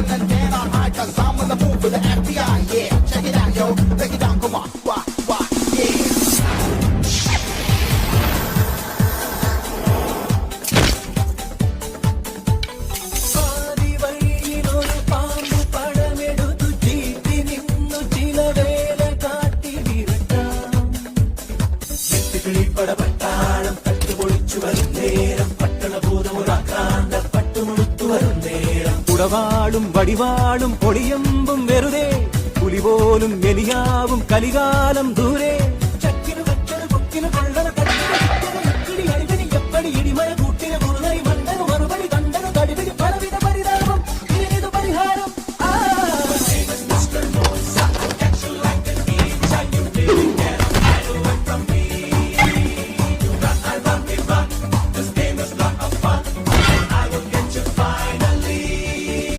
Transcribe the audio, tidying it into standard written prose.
and get on high, cause I'm on the move with the FBI, yeah. Check it out, yo. Take it down, come on. Why, yeah. പടപട്ടാളം തട്ടുപൊളിച്ചു വരും നേരം പട്ടണഭൂതമുറാക്കാണ്ട പട്ടുമുടുത്തു വരും നേരം ഉടവാളും വടിവാളും പൊടിയമ്പും വെറുതെ പുലിപോലും എലിയാവും കലികാലം ദൂരെ ചക്കിനു കച്ചനു കൊക്കിനു കൊള്ളന കട്ടിന് അടിവനി എപ്പടി ഇടിമഴ